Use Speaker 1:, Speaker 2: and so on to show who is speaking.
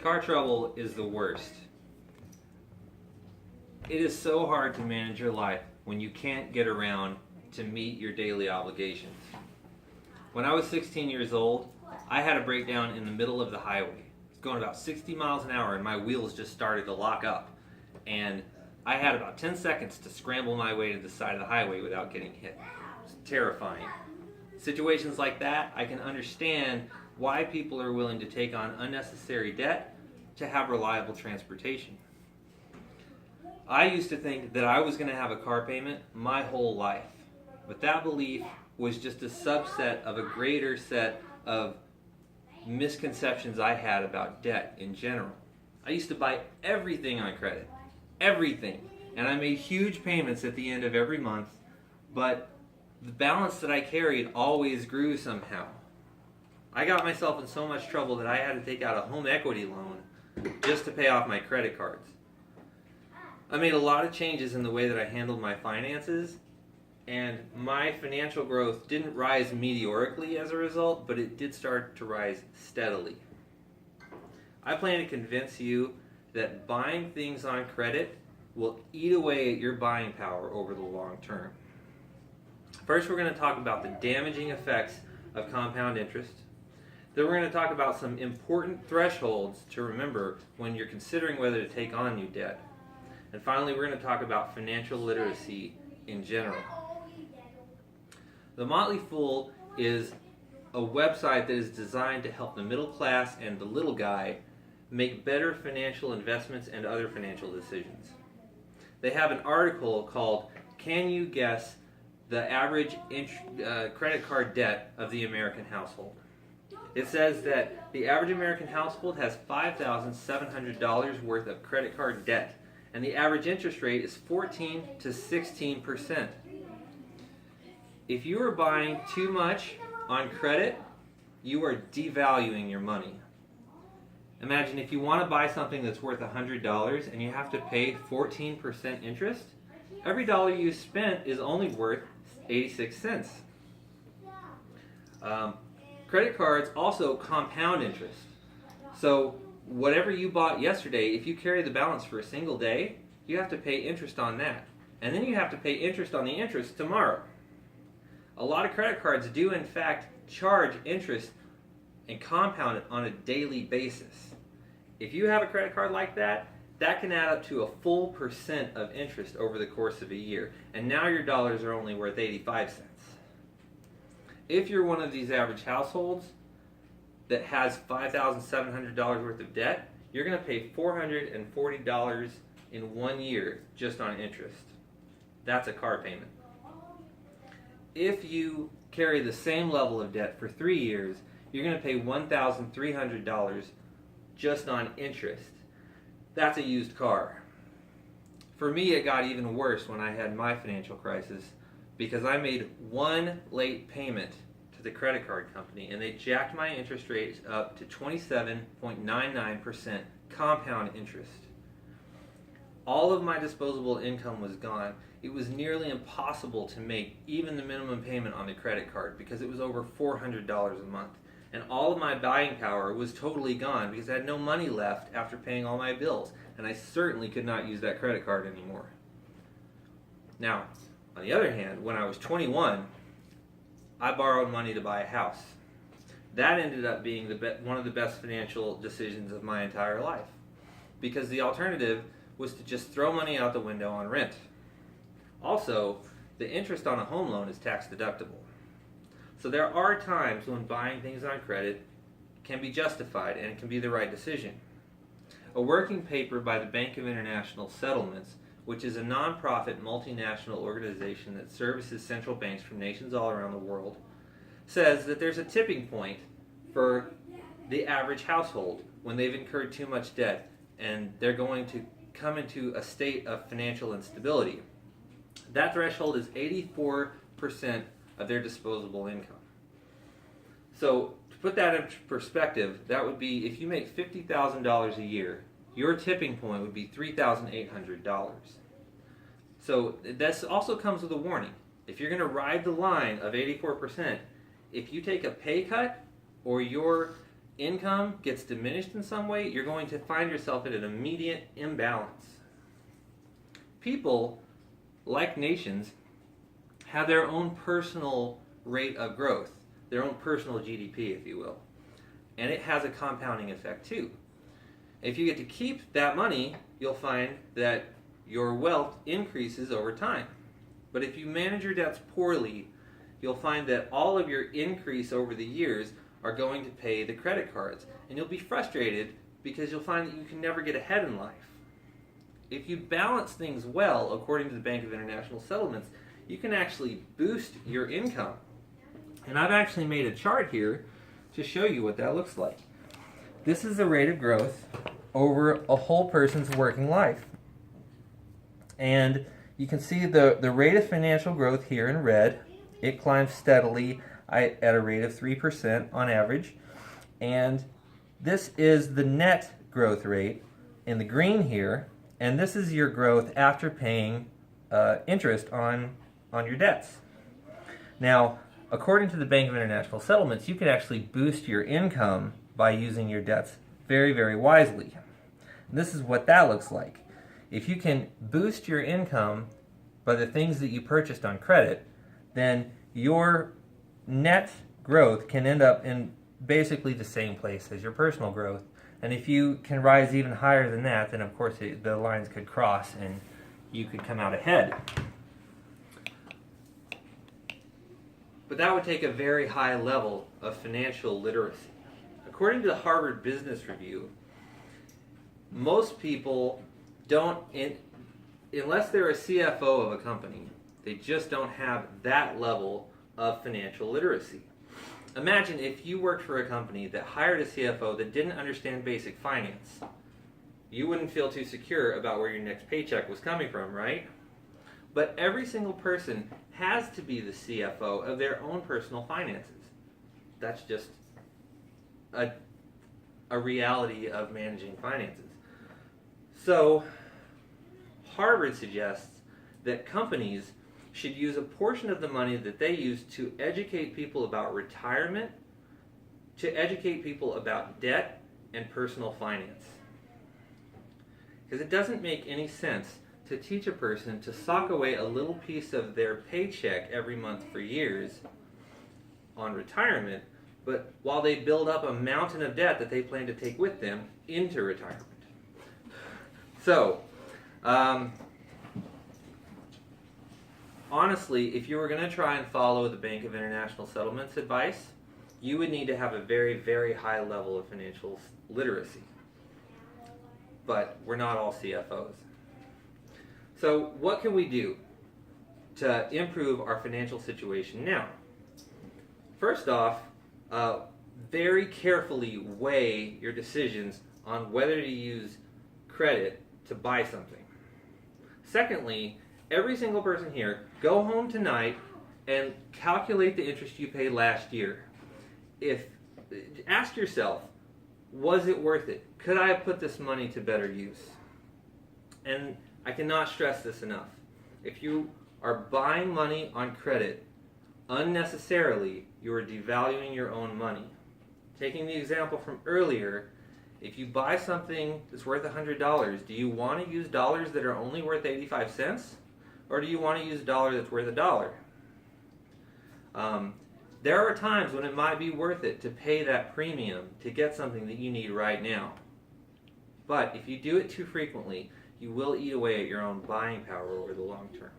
Speaker 1: Car trouble is the worst. It is so hard to manage your life when you can't get around to meet your daily obligations. When I was 16 years old, I had a breakdown in the middle of the highway. I was going about 60 miles an hour and my wheels just started to lock up. And I had about 10 seconds to scramble my way to the side of the highway without getting hit. It was terrifying. Situations like that, I can understand why people are willing to take on unnecessary debt to have reliable transportation. I used to think that I was going to have a car payment my whole life, but that belief was just a subset of a greater set of misconceptions I had about debt in general. I used to buy everything on credit, everything, and I made huge payments at the end of every month, but the balance that I carried always grew somehow. I got myself in so much trouble that I had to take out a home equity loan just to pay off my credit cards. I made a lot of changes in the way that I handled my finances, and my financial growth didn't rise meteorically as a result, but it did start to rise steadily. I plan to convince you that buying things on credit will eat away at your buying power over the long term. First, we're going to talk about the damaging effects of compound interest. Then we're going to talk about some important thresholds to remember when you're considering whether to take on new debt. And finally, we're going to talk about financial literacy in general. The Motley Fool is a website that is designed to help the middle class and the little guy make better financial investments and other financial decisions. They have an article called, "Can You Guess the Average Credit Card Debt of the American Household?" It says that the average American household has $5,700 worth of credit card debt, and the average interest rate is 14 to 16%. If you are buying too much on credit, you are devaluing your money. Imagine if you want to buy something that's worth $100 and you have to pay 14% interest, every dollar you spent is only worth 86 cents. Credit cards also compound interest. So whatever you bought yesterday, if you carry the balance for a single day, you have to pay interest on that. And then you have to pay interest on the interest tomorrow. A lot of credit cards do in fact charge interest and compound it on a daily basis. If you have a credit card like that, that can add up to a full percent of interest over the course of a year. And now your dollars are only worth 85 cents. If you're one of these average households that has $5,700 worth of debt, you're going to pay $440 in 1 year just on interest. That's a car payment. If you carry the same level of debt for 3 years, you're going to pay $1,300 just on interest. That's a used car. For me, it got even worse when I had my financial crisis because I made one late payment to the credit card company and they jacked my interest rate up to 27.99% compound interest. All of my disposable income was gone. It was nearly impossible to make even the minimum payment on the credit card because it was over $400 a month. And all of my buying power was totally gone because I had no money left after paying all my bills. And I certainly could not use that credit card anymore. Now, on the other hand, when I was 21, I borrowed money to buy a house. That ended up being one of the best financial decisions of my entire life. Because the alternative was to just throw money out the window on rent. Also, the interest on a home loan is tax deductible. So there are times when buying things on credit can be justified and it can be the right decision. A working paper by the Bank of International Settlements, which is a nonprofit multinational organization that services central banks from nations all around the world, says that there's a tipping point for the average household when they've incurred too much debt and they're going to come into a state of financial instability. That threshold is 84% of their disposable income. So to put that in perspective, that would be if you make $50,000 a year, your tipping point would be $3,800. So this also comes with a warning. If you're going to ride the line of 84%, if you take a pay cut or your income gets diminished in some way, you're going to find yourself in an immediate imbalance. People, like nations, have their own personal rate of growth, their own personal GDP, if you will. And it has a compounding effect too. If you get to keep that money, you'll find that your wealth increases over time. But if you manage your debts poorly, you'll find that all of your increase over the years are going to pay the credit cards. And you'll be frustrated because you'll find that you can never get ahead in life. If you balance things well, according to the Bank of International Settlements, you can actually boost your income. And I've actually made a chart here to show you what that looks like. This is the rate of growth over a whole person's working life. And you can see the rate of financial growth here in red. It climbs steadily at a rate of 3% on average. And this is the net growth rate in the green here. And this is your growth after paying interest on your debts. Now, according to the Bank of International Settlements, you can actually boost your income by using your debts very, very wisely. And this is what that looks like. If you can boost your income by the things that you purchased on credit, then your net growth can end up in basically the same place as your personal growth. And if you can rise even higher than that, then of course the lines could cross and you could come out ahead. But that would take a very high level of financial literacy. According to the Harvard Business Review, most people don't, unless they're a CFO of a company, they just don't have that level of financial literacy. Imagine if you worked for a company that hired a CFO that didn't understand basic finance. You wouldn't feel too secure about where your next paycheck was coming from, right? But every single person has to be the CFO of their own personal finances. That's just a reality of managing finances. So, Harvard suggests that companies should use a portion of the money that they use to educate people about retirement, to educate people about debt and personal finance. Because it doesn't make any sense to teach a person to sock away a little piece of their paycheck every month for years on retirement, but while they build up a mountain of debt that they plan to take with them into retirement. So, honestly, if you were going to try and follow the Bank of International Settlements advice, you would need to have a very, very high level of financial literacy. But we're not all CFOs. So what can we do to improve our financial situation now? First off, very carefully weigh your decisions on whether to use credit to buy something. Secondly, every single person here, go home tonight and calculate the interest you paid last year. Ask yourself, was it worth it? Could I have put this money to better use? And I cannot stress this enough. If you are buying money on credit unnecessarily, you are devaluing your own money. Taking the example from earlier, if you buy something that's worth $100, do you want to use dollars that are only worth 85 cents? Or do you want to use a dollar that's worth $1? There are times when it might be worth it to pay that premium to get something that you need right now. But if you do it too frequently, you will eat away at your own buying power over the long term.